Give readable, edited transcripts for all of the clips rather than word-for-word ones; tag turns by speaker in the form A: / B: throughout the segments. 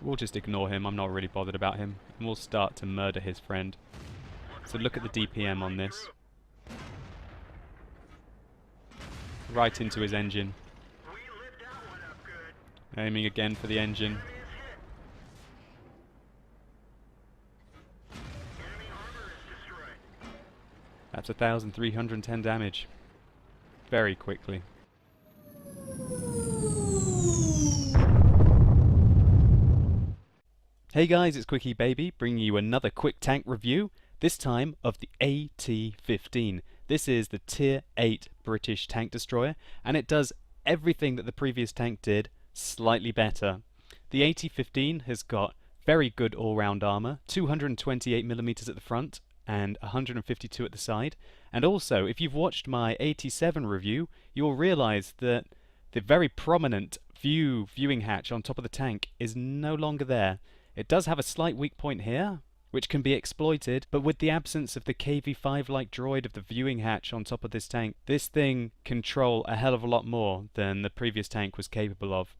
A: We'll just ignore him, I'm not really bothered about him, and we'll start to murder his friend. So look at the DPM on this. Right into his engine. Aiming again for the engine. That's 1,310 damage. Very quickly. Hey guys, it's Quickie Baby, bringing you another quick tank review, this time of the AT-15. This is the Tier 8 British tank destroyer, and it does everything that the previous tank did, slightly better. The AT-15 has got very good all-round armor, 228mm at the front and 152 at the side. And also, if you've watched my AT-7 review, you'll realize that the very prominent viewing hatch on top of the tank is no longer there. It does have a slight weak point here, which can be exploited, but with the absence of the KV-5-like droid of the viewing hatch on top of this tank, this thing can troll a hell of a lot more than the previous tank was capable of.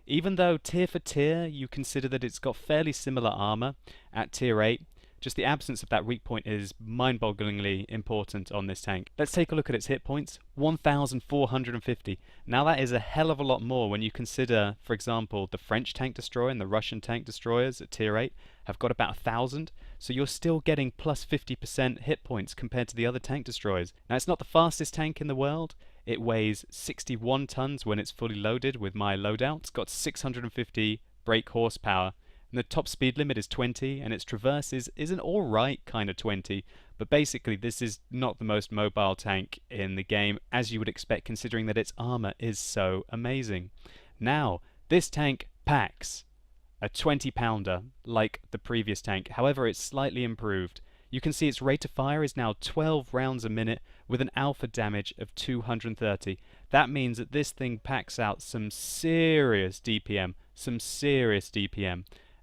A: Even though tier for tier you consider that it's got fairly similar armor at tier 8, just the absence of that weak point is mind-bogglingly important on this tank. Let's take a look at its hit points. 1,450. Now that is a hell of a lot more when you consider, for example, the French tank destroyer and the Russian tank destroyers at tier 8 have got about 1,000. So you're still getting plus 50% hit points compared to the other tank destroyers. Now it's not the fastest tank in the world. It weighs 61 tons when it's fully loaded with my loadout. It's got 650 brake horsepower. And the top speed limit is 20, and its traverse is an alright kind of 20, but basically this is not the most mobile tank in the game, as you would expect considering that its armor is so amazing. Now, this tank packs a 20-pounder like the previous tank, however it's slightly improved. You can see its rate of fire is now 12 rounds a minute with an alpha damage of 230. That means that this thing packs out some serious DPM,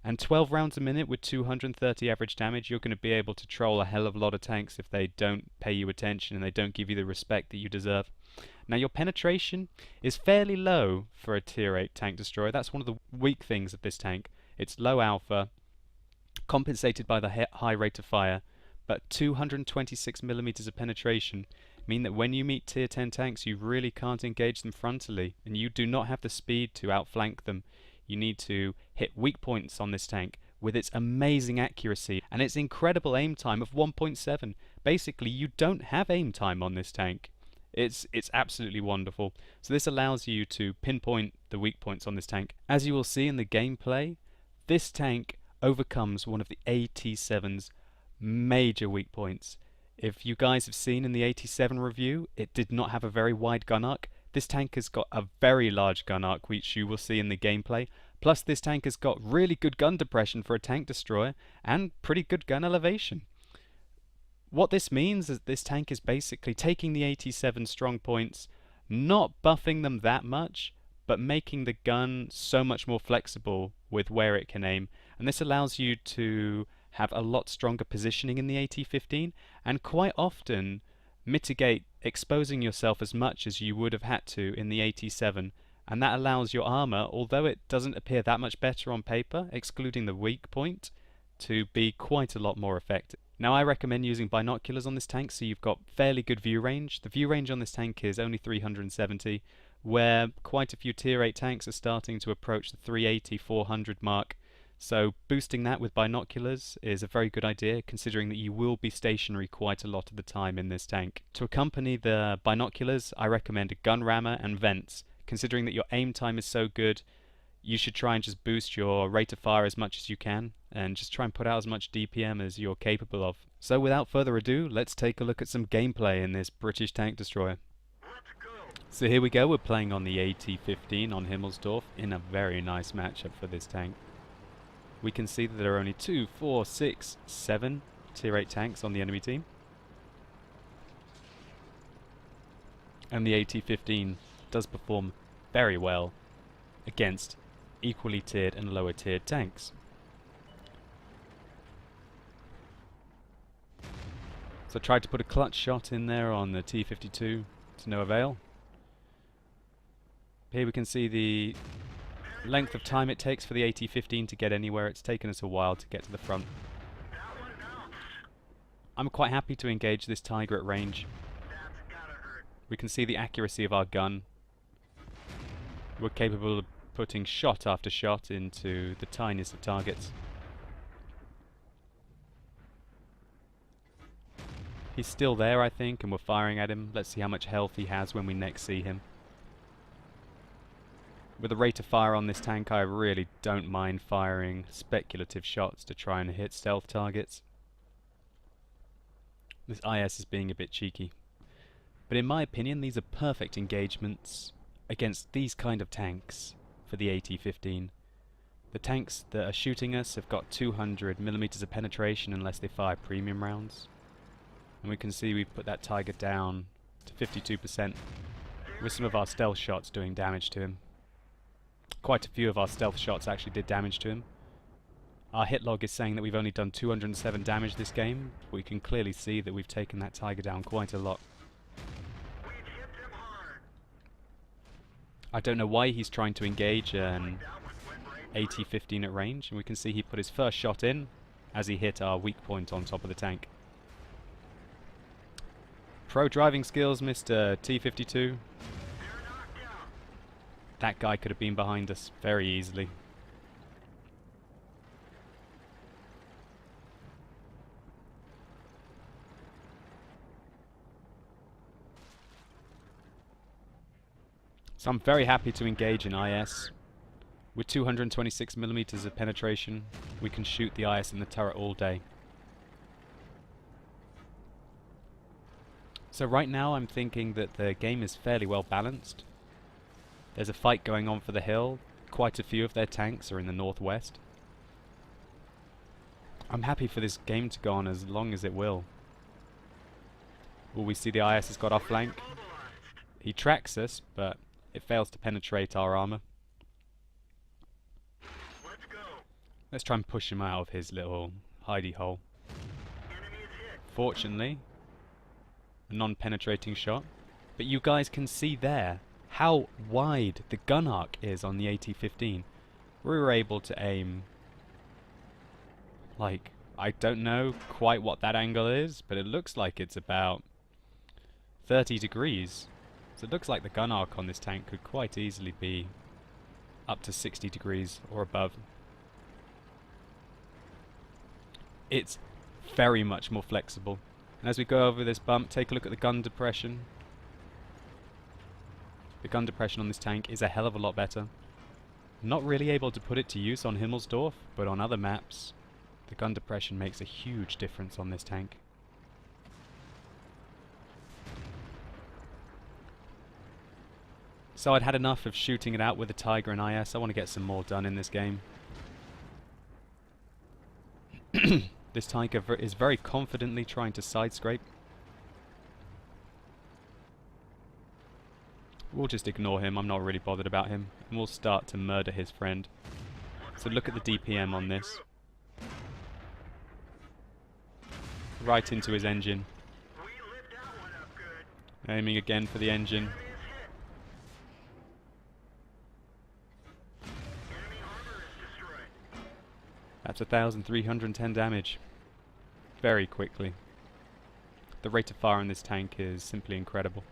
A: And 12 rounds a minute with 230 average damage, you're going to be able to troll a hell of a lot of tanks if they don't pay you attention and they don't give you the respect that you deserve. Now your penetration is fairly low for a tier 8 tank destroyer. That's one of the weak things of this tank. It's low alpha, compensated by the high rate of fire, but 226mm of penetration mean that when you meet tier 10 tanks you really can't engage them frontally, and you do not have the speed to outflank them. You need to hit weak points on this tank with its amazing accuracy and its incredible aim time of 1.7. Basically, you don't have aim time on this tank. It's absolutely wonderful. So this allows you to pinpoint the weak points on this tank. As you will see in the gameplay, this tank overcomes one of the AT-7's major weak points. If you guys have seen in the AT-7 review, it did not have a very wide gun arc. This tank has got a very large gun arc, which you will see in the gameplay. Plus this tank has got really good gun depression for a tank destroyer and pretty good gun elevation. What this means is this tank is basically taking the AT-7 strong points, not buffing them that much, but making the gun so much more flexible with where it can aim. And this allows you to have a lot stronger positioning in the AT-15 and quite often mitigate exposing yourself as much as you would have had to in the AT-7, and that allows your armor, although it doesn't appear that much better on paper, excluding the weak point, to be quite a lot more effective. Now I recommend using binoculars on this tank so you've got fairly good view range. The view range on this tank is only 370, where quite a few tier 8 tanks are starting to approach the 380-400 mark. So boosting that with binoculars is a very good idea, considering that you will be stationary quite a lot of the time in this tank. To accompany the binoculars, I recommend a gun rammer and vents. Considering that your aim time is so good, you should try and just boost your rate of fire as much as you can, and just try and put out as much DPM as you're capable of. So without further ado, let's take a look at some gameplay in this British tank destroyer. So here we go, we're playing on the AT-15 on Himmelsdorf in a very nice matchup for this tank. We can see that there are only 2, 4, 6, 7 tier 8 tanks on the enemy team. And the AT-15 does perform very well against equally tiered and lower tiered tanks. So I tried to put a clutch shot in there on the T-52 to no avail. Here we can see the length of time it takes for the AT-15 to get anywhere, it's taken us a while to get to the front. I'm quite happy to engage this Tiger at range. We can see the accuracy of our gun. We're capable of putting shot after shot into the tiniest of targets. He's still there, I think, and we're firing at him. Let's see how much health he has when we next see him. With the rate of fire on this tank, I really don't mind firing speculative shots to try and hit stealth targets. This IS is being a bit cheeky. But in my opinion, these are perfect engagements against these kind of tanks for the AT-15. The tanks that are shooting us have got 200mm of penetration unless they fire premium rounds. And we can see we've put that Tiger down to 52% with some of our stealth shots doing damage to him. Quite a few of our stealth shots actually did damage to him. Our hit log is saying that we've only done 207 damage this game, but we can clearly see that we've taken that Tiger down quite a lot. I don't know why he's trying to engage an AT-15 at range, and we can see he put his first shot in as he hit our weak point on top of the tank. Pro driving skills, Mr. T-52. That guy could have been behind us very easily. So I'm very happy to engage in IS. With 226mm of penetration, we can shoot the IS in the turret all day. So right now I'm thinking that the game is fairly well balanced. There's a fight going on for the hill. Quite a few of their tanks are in the northwest. I'm happy for this game to go on as long as it will. Will we see the IS has got our flank? He tracks us, but it fails to penetrate our armor. Let's try and push him out of his little hidey hole. Fortunately, a non-penetrating shot. But you guys can see there how wide the gun arc is on the AT-15. We were able to aim, like, I don't know quite what that angle is, but it looks like it's about 30 degrees. So it looks like the gun arc on this tank could quite easily be up to 60 degrees or above. It's very much more flexible. And as we go over this bump, take a look at the gun depression. The gun depression on this tank is a hell of a lot better. Not really able to put it to use on Himmelsdorf, but on other maps, the gun depression makes a huge difference on this tank. So I'd had enough of shooting it out with the Tiger and IS. I want to get some more done in this game. This Tiger is very confidently trying to side scrape. We'll just ignore him, I'm not really bothered about him. And we'll start to murder his friend. So look at the DPM on this. Right into his engine. Aiming again for the engine. That's 1,310 damage. Very quickly. The rate of fire on this tank is simply incredible.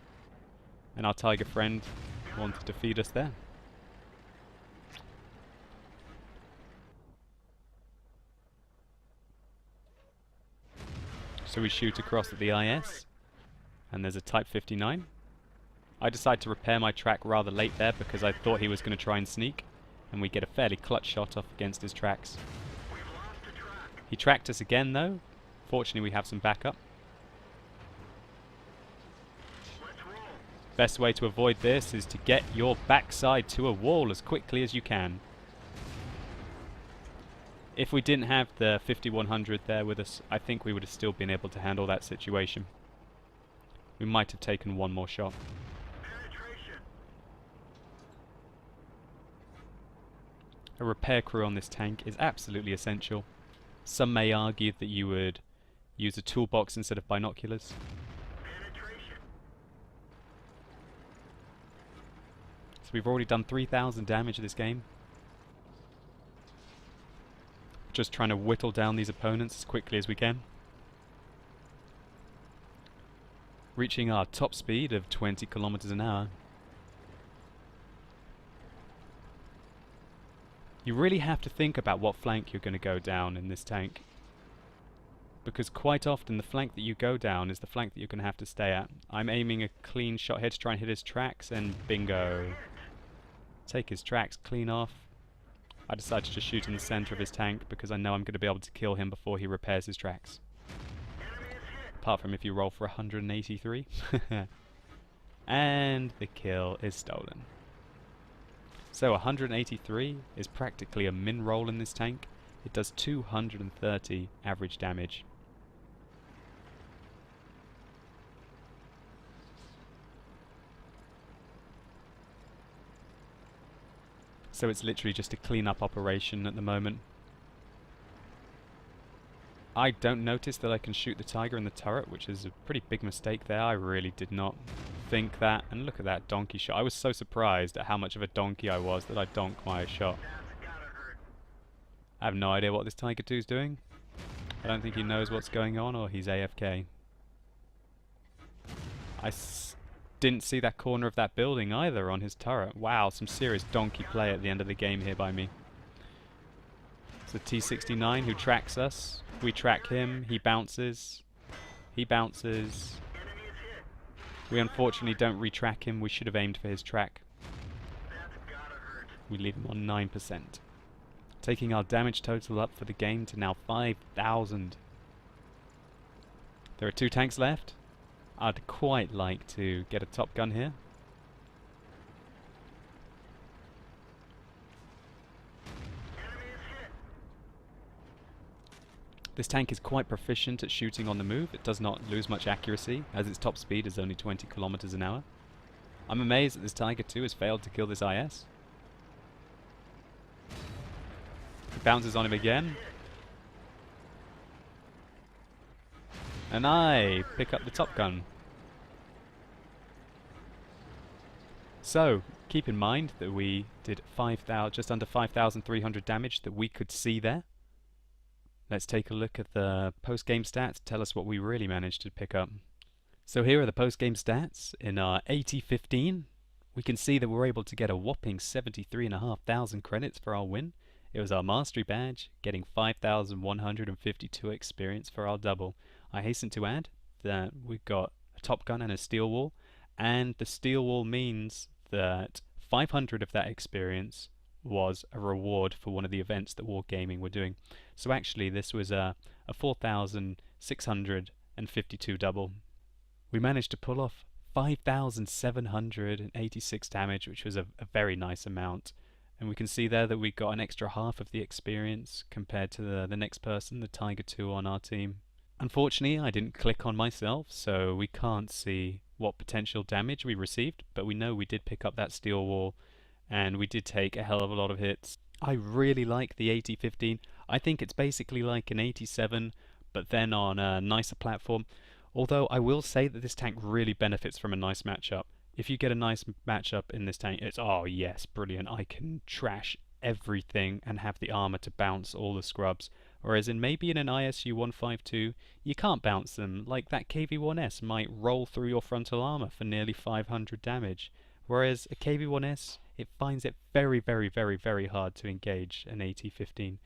A: And our Tiger friend wanted to feed us there. So we shoot across at the IS, and there's a Type 59. I decide to repair my track rather late there because I thought he was going to try and sneak, and we get a fairly clutch shot off against his tracks. He tracked us again though. Fortunately we have some backup. Best way to avoid this is to get your backside to a wall as quickly as you can. If we didn't have the 5100 there with us, I think we would have still been able to handle that situation. We might have taken one more shot. A repair crew on this tank is absolutely essential. Some may argue that you would use a toolbox instead of binoculars. So we've already done 3,000 damage this game. Just trying to whittle down these opponents as quickly as we can. Reaching our top speed of 20 kilometers an hour. You really have to think about what flank you're going to go down in this tank, because quite often the flank that you go down is the flank that you're going to have to stay at. I'm aiming a clean shot here to try and hit his tracks, and bingo. Take his tracks clean off. I decided to shoot in the center of his tank because I know I'm going to be able to kill him before he repairs his tracks. Apart from if you roll for 183. And the kill is stolen. So 183 is practically a min roll in this tank. It does 230 average damage. So it's literally just a clean-up operation at the moment. I don't notice that I can shoot the tiger in the turret, which is a pretty big mistake there. I really did not think that. And look at that donkey shot. I was so surprised at how much of a donkey I was that I donked my shot. I have no idea what this Tiger 2 is doing. I don't think he knows what's going on, or he's AFK. I didn't see that corner of that building either on his turret. Wow, some serious donkey play at the end of the game here by me. It's the T69 who tracks us. We track him. He bounces. He bounces. We unfortunately don't retrack him. We should have aimed for his track. We leave him on 9%. Taking our damage total up for the game to now 5,000. There are 2 tanks left. I'd quite like to get a top gun here. This tank is quite proficient at shooting on the move. It does not lose much accuracy, as its top speed is only 20 kilometers an hour. I'm amazed that this Tiger 2 has failed to kill this IS. He bounces on him again. And I pick up the top gun. So, keep in mind that we did just under 5,300 damage that we could see there. Let's take a look at the post-game stats to tell us what we really managed to pick up. So here are the post-game stats. In our AT15, we can see that we're able to get a whopping 73,500 credits for our win. It was our mastery badge, getting 5,152 experience for our double. I hasten to add that we've got a top gun and a steel wall, and the steel wall means that 500 of that experience was a reward for one of the events that Wargaming were doing. So actually this was a 4,652 double. We managed to pull off 5,786 damage, which was a very nice amount. And we can see there that we got an extra half of the experience compared to the next person, the Tiger 2 on our team. Unfortunately, I didn't click on myself, so we can't see what potential damage we received, but we know we did pick up that steel wall, and we did take a hell of a lot of hits. I really like the AT15. I think it's basically like an 87, but then on a nicer platform. Although I will say that this tank really benefits from a nice matchup. If you get a nice matchup in this tank, it's, oh yes, brilliant, I can trash everything and have the armor to bounce all the scrubs. Whereas maybe in an ISU 152, you can't bounce them. Like that KV-1S might roll through your frontal armor for nearly 500 damage. Whereas a KV-1S, it finds it very, very, very, very hard to engage an AT-15.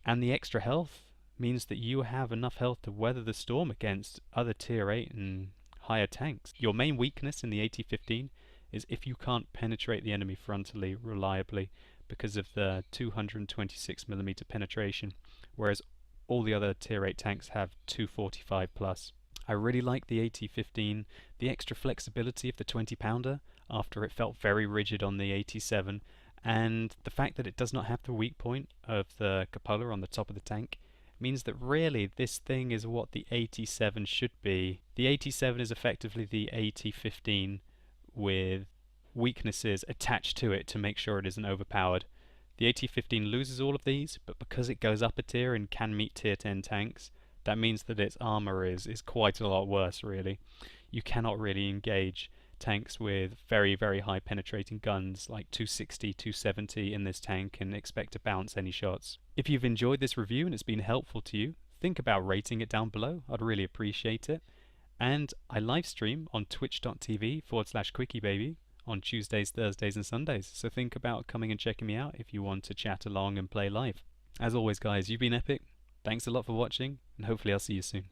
A: And the extra health means that you have enough health to weather the storm against other tier 8 and higher tanks. Your main weakness in the AT-15 is if you can't penetrate the enemy frontally reliably because of the 226mm penetration, whereas all the other tier 8 tanks have 245 plus. I really like the AT-15, the extra flexibility of the 20-pounder after it felt very rigid on the AT-7, and the fact that it does not have the weak point of the cupola on the top of the tank means that really this thing is what the AT-7 should be. The AT-7 is effectively the AT-15 with weaknesses attached to it to make sure it isn't overpowered. The AT-15 loses all of these, but because it goes up a tier and can meet tier 10 tanks, that means that its armor is quite a lot worse really. You cannot really engage tanks with very, very high penetrating guns like 260, 270 in this tank and expect to bounce any shots. If you've enjoyed this review and it's been helpful to you, think about rating it down below. I'd really appreciate it. And I live stream on twitch.tv/quickybaby on Tuesdays, Thursdays and Sundays. So think about coming and checking me out if you want to chat along and play live. As always guys, you've been epic. Thanks a lot for watching and hopefully I'll see you soon.